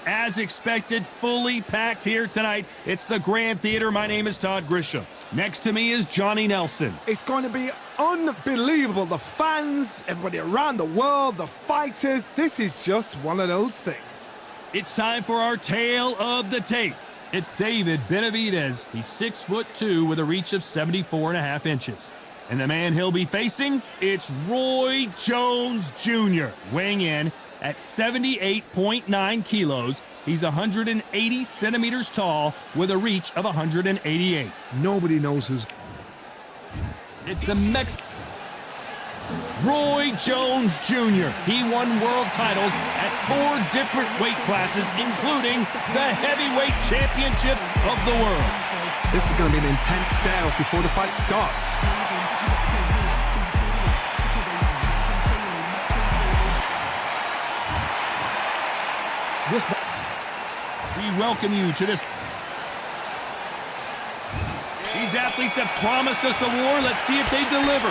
As expected, fully packed here tonight. It's the Grand Theater. My name is Todd Grisham. Next to me is Johnny Nelson. It's going to be unbelievable. The fans, everybody around the world, the fighters. This is just one of those things. It's time for our tale of the tape. It's David Benavidez. He's 6'2" with a reach of 74.5 inches. And the man he'll be facing, it's Roy Jones Jr., weighing in at 78.9 kilos. He's 180 centimeters tall with a reach of 188. Nobody knows who's... It's the Roy Jones Jr. He won world titles at 4 different weight classes, including the heavyweight championship of the world. This is going to be an intense stare-off before the fight starts. We welcome you to this. These athletes have promised us a war. Let's see if they deliver.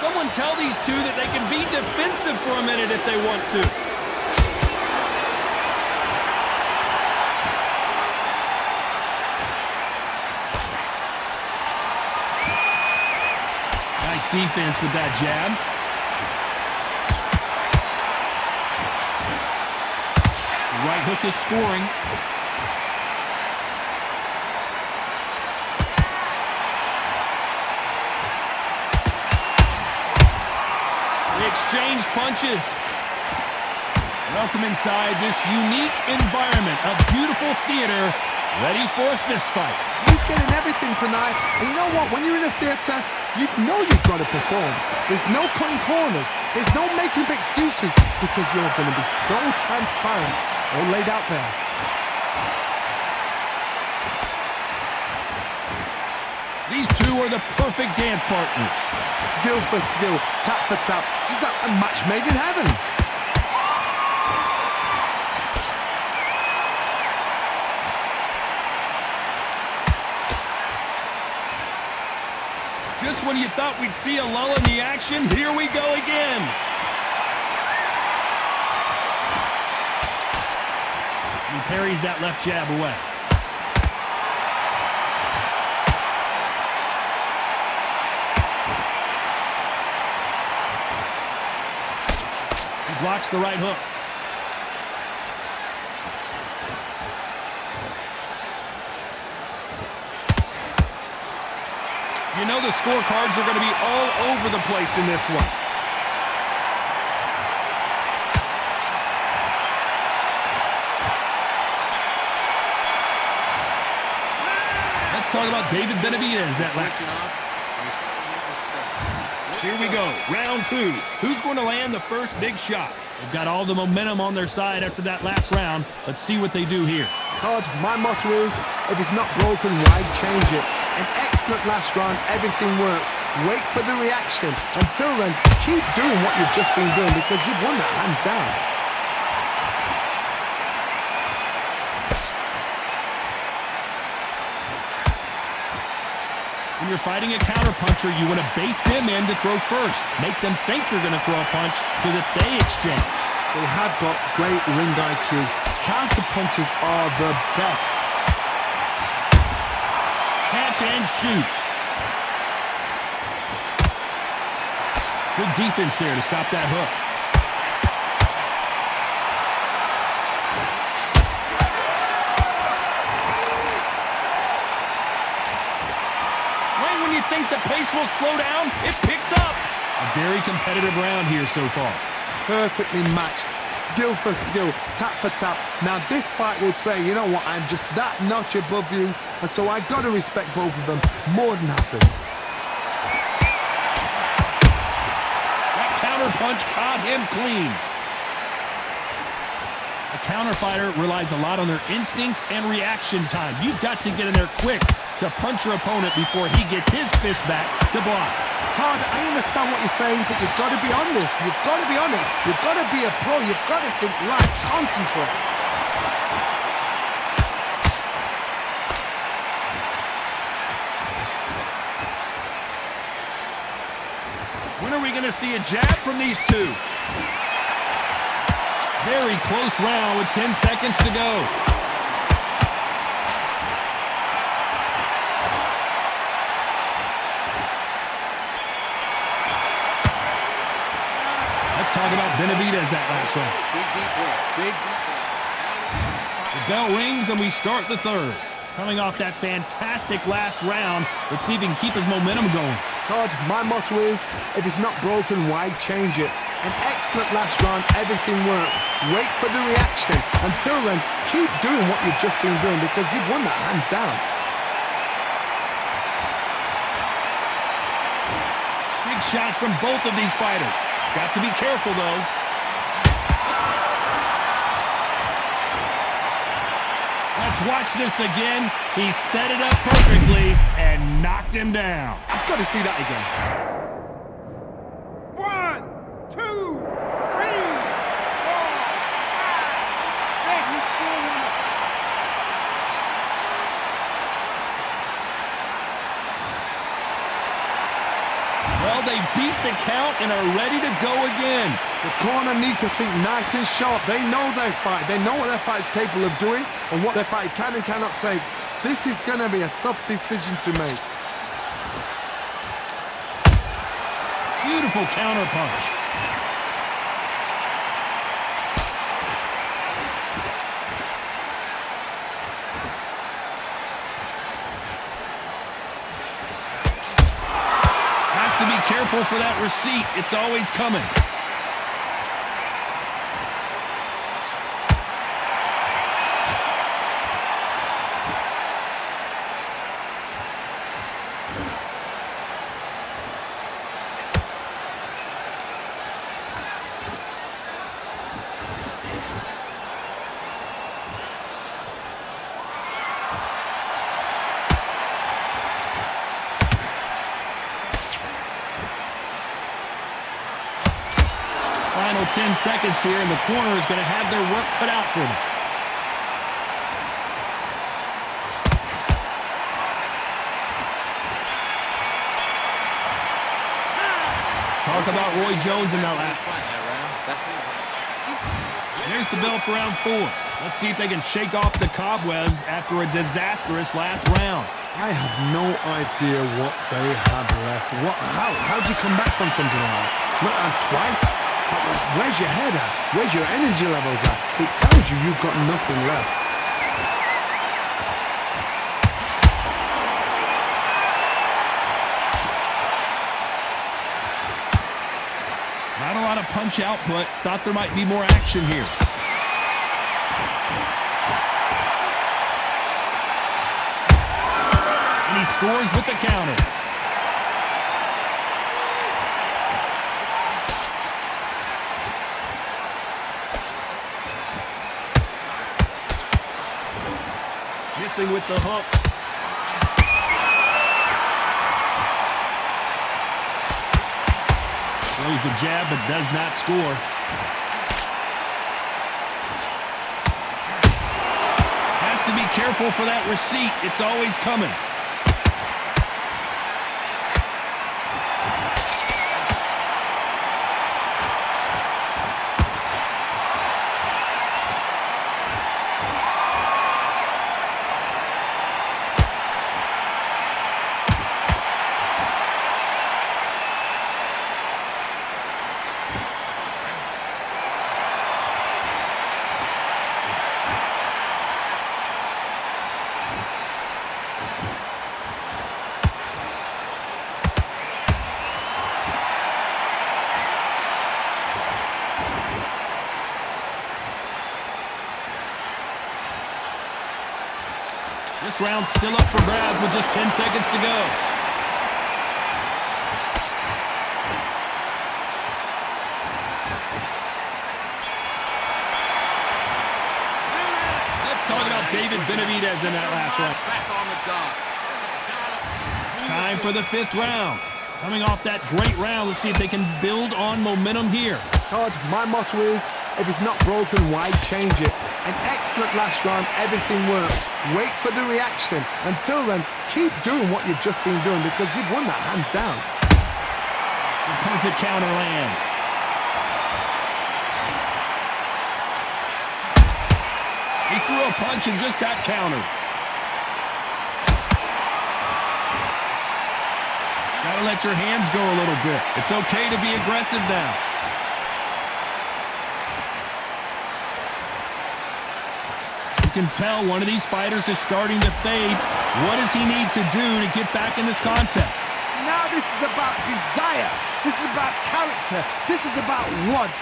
Someone tell these two that they can be defensive for a minute if they want to. Nice defense with that jab. Right hook is scoring. They exchange punches. Welcome inside this unique environment of beautiful theater, ready for a fist fight. You're getting everything tonight. And you know what? When you're in a theater, you know you've got to perform. There's no cutting corners. There's no making up excuses because you're going to be so transparent. All laid out there. These two are the perfect dance partners. Skill for skill, tap for tap. Just like a match made in heaven. Just when you thought we'd see a lull in the action, here we go again. He parries that left jab away. He blocks the right hook. You know the scorecards are going to be all over the place in this one. Let's talk about David Benavidez at last. Here we go, round 2. Who's going to land the first big shot? They've got all the momentum on their side after that last round. Let's see what they do here. Todd, my motto is, if it's not broken, why change it? An excellent last round, everything works. Wait for the reaction. Until then, keep doing what you've just been doing because you've won that hands down. When you're fighting a counterpuncher, you want to bait them in to throw first. Make them think you're going to throw a punch so that they exchange. They have got great ring IQ. Counterpunches are the best. Catch and shoot. Good defense there to stop that hook. Right when you think the pace will slow down, it picks up. A very competitive round here so far. Perfectly matched. Skill for skill, tap for tap. Now this fight will say, you know what, I'm just that notch above you, and so I got to respect both of them more than happy. That counter punch caught him clean. A counter fighter relies a lot on their instincts and reaction time. You've got to get in there quick to punch your opponent before he gets his fist back to block. Todd, I understand what you're saying, but you've got to be on this. You've got to be on it. You've got to be a pro. You've got to think right. Concentrate. When are we going to see a jab from these two? Very close round with 10 seconds to go. Let's talk about Benavidez that last round. Big deep breath. The bell rings and we start the third. Coming off that fantastic last round, let's see if he can keep his momentum going. Todd, my motto is, if it's not broken, why change it? An excellent last round, everything works. Wait for the reaction. Until then, keep doing what you've just been doing because you've won that hands down. Big shots from both of these fighters. Got to be careful, though. Let's watch this again. He set it up perfectly and knocked him down. I've got to see that again. 1, 2, 3, 4, 5, 6. He's still in the Well, they beat the count and are ready to go again. The corner need to think nice and sharp. They know their fight. They know what their fight is capable of doing and what their fight can and cannot take. This is going to be a tough decision to make. Beautiful counter punch. Has to be careful for that receipt. It's always coming. Final 10 seconds here, and the corner is going to have their work cut out for them. Let's talk about Roy Jones in that last fight. There's the bell for round 4. Let's see if they can shake off the cobwebs after a disastrous last round. I have no idea what they had left. How'd you come back from something like that? Not out twice? Where's your head at? Where's your energy levels at? It tells you you've got nothing left. Not a lot of punch output. Thought there might be more action here. And he scores with the counter. Missing with the hook. Throws the jab, but does not score. Has to be careful for that receipt. It's always coming. This round's still up for grabs with just 10 seconds to go. Let's talk about David Benavidez in that last round. back on the job. Time for the 5th round. Coming off that great round, let's see if they can build on momentum here. Todd, my motto is, if it's not broken, why change it? An excellent last round, everything works. Wait for the reaction. Until then, keep doing what you've just been doing because you've won that hands down. The perfect counter lands. threw a punch and just got countered. Gotta let your hands go a little bit. It's okay to be aggressive now. You can tell one of these fighters is starting to fade. What does he need to do to get back in this contest? Now this is about desire. This is about character. This is about want.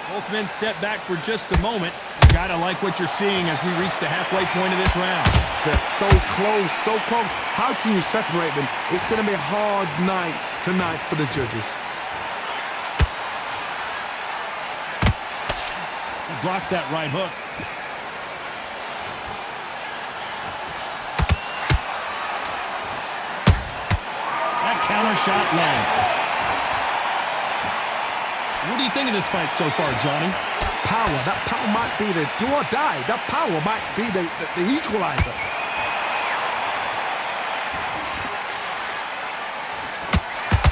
Both men step back for just a moment. You gotta like what you're seeing as we reach the halfway point of this round. They're so close, so close. How can you separate them? It's going to be a hard night tonight for the judges. He blocks that right hook. That counter shot lands. What do you think of this fight so far, Johnny? Power. That power might be the do or die. That power might be the equalizer.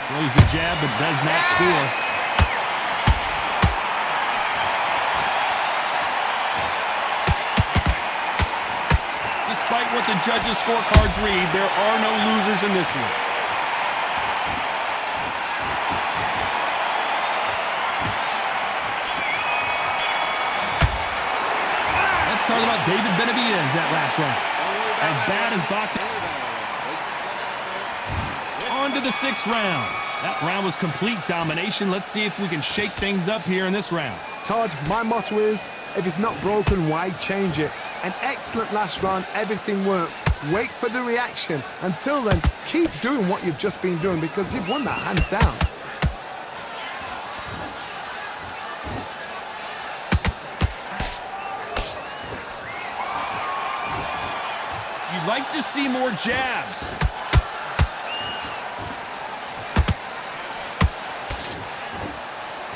Throws the jab, but does not score. Despite what the judges' scorecards read, there are no losers in this one. Talk about David Benavidez that last round. As bad as boxing. On to the 6th round. That round was complete domination. Let's see if we can shake things up here in this round. Todd, my motto is, if it's not broken, why change it? An excellent last round, everything works. Wait for the reaction. Until then, keep doing what you've just been doing because you've won that hands down. You'd like to see more jabs.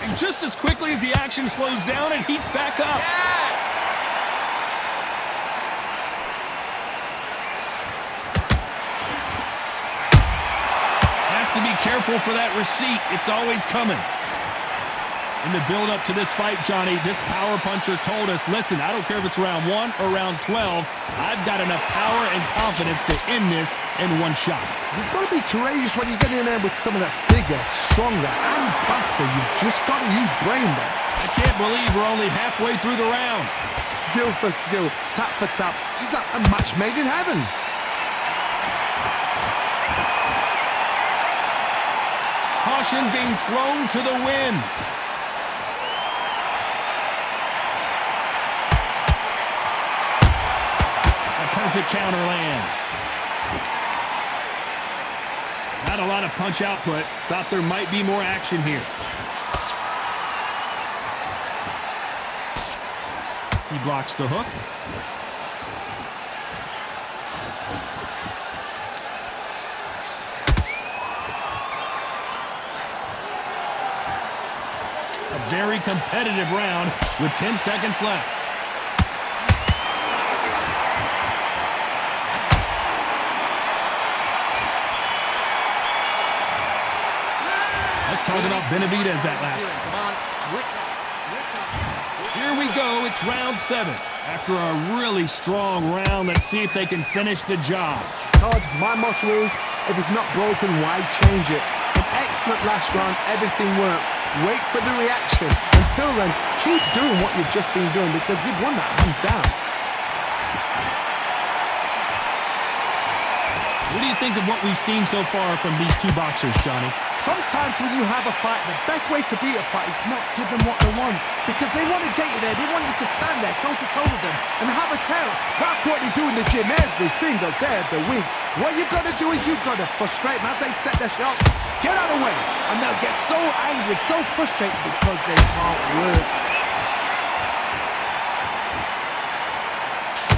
And just as quickly as the action slows down, it heats back up. Has to be careful for that receipt. It's always coming. In the build-up to this fight, Johnny, this power puncher told us, listen, I don't care if it's round 1 or round 12, I've got enough power and confidence to end this in one shot. You've got to be courageous when you get in there with someone that's bigger, stronger, and faster. You've just got to use brain there. I can't believe we're only halfway through the round. Skill for skill, tap for tap. She's like a match made in heaven. Caution being thrown to the wind. Perfect counter lands. Not a lot of punch output. Thought there might be more action here. He blocks the hook. A very competitive round with 10 seconds left. Let's talk about Benavidez that last. Come on, switch up. Here we go. It's round 7. After a really strong round, let's see if they can finish the job. Todd, my motto is, if it's not broken, why change it? An excellent last round, everything works. Wait for the reaction. Until then, keep doing what you've just been doing because you've won that hands down. What do you think of what we've seen so far from these two boxers, Johnny? Sometimes when you have a fight, the best way to beat a fight is not give them what they want. Because they want to get you there. They want you to stand there toe-to-toe with them and have a tell. That's what they do in the gym every single day of the week. What you've got to do is you've got to frustrate them as they set their shots. Get out of the way. And they'll get so angry, so frustrated because they can't work.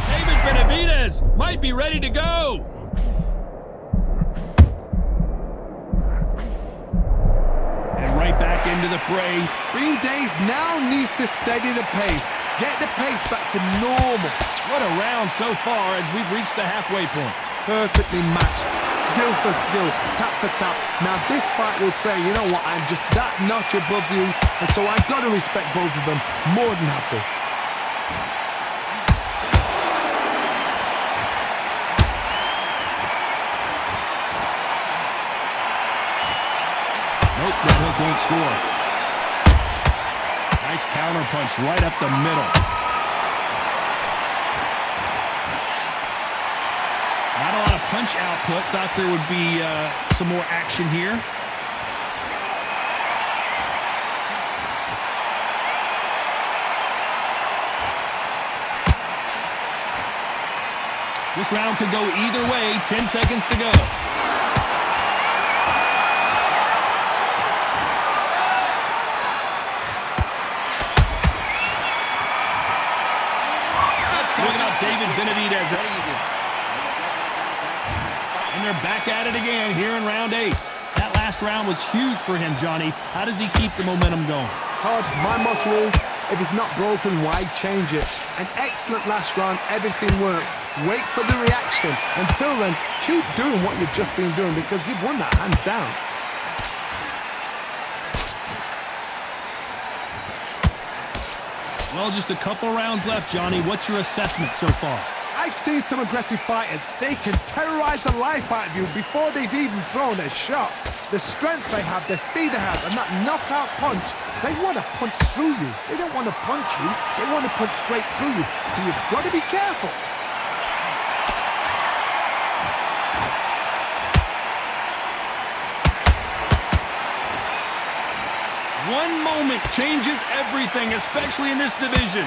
David Benavidez might be ready to go. Right back into the fray. Benavidez now needs to steady the pace. Get the pace back to normal. What a round so far as we've reached the halfway point. Perfectly matched, skill for skill, tap for tap. Now this fight will say, you know what, I'm just that notch above you, and so I've got to respect both of them more than happy. Nope, that hook won't score. Nice counter punch right up the middle. Not a lot of punch output. Thought there would be some more action here. This round could go either way. 10 seconds to go. Talking about David Benavidez. What do you do? And they're back at it again here in round 8. That last round was huge for him, Johnny. How does he keep the momentum going? Todd, my motto is, if it's not broken, why change it? An excellent last round, everything works. Wait for the reaction. Until then, keep doing what you've just been doing because you've won that hands down. Well, just a couple rounds left, Johnny. What's your assessment so far? I've seen some aggressive fighters. They can terrorize the life out of you before they've even thrown a shot. The strength they have, the speed they have, and that knockout punch, they want to punch through you. They don't want to punch you. They want to punch straight through you. So you've got to be careful. One moment changes everything, especially in this division.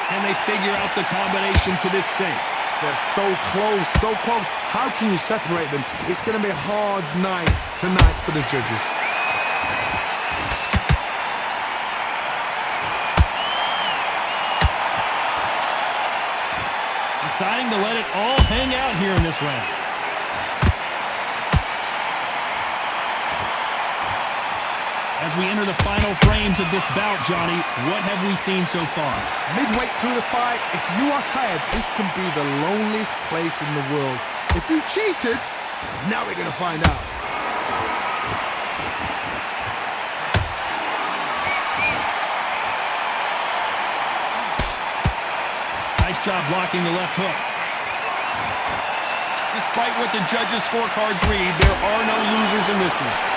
Can they figure out the combination to this safe? They're so close, so close. How can you separate them? It's going to be a hard night tonight for the judges. Deciding to let it all hang out here in this round. As we enter the final frames of this bout, Johnny, what have we seen so far? Midway through the fight, if you are tired, this can be the loneliest place in the world. If you cheated, now we're going to find out. Nice job blocking the left hook. Despite what the judges' scorecards read, there are no losers in this one.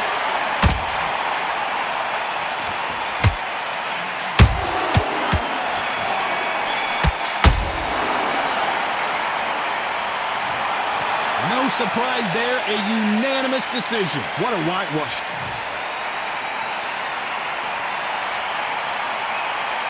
No surprise there, a unanimous decision. What a whitewash.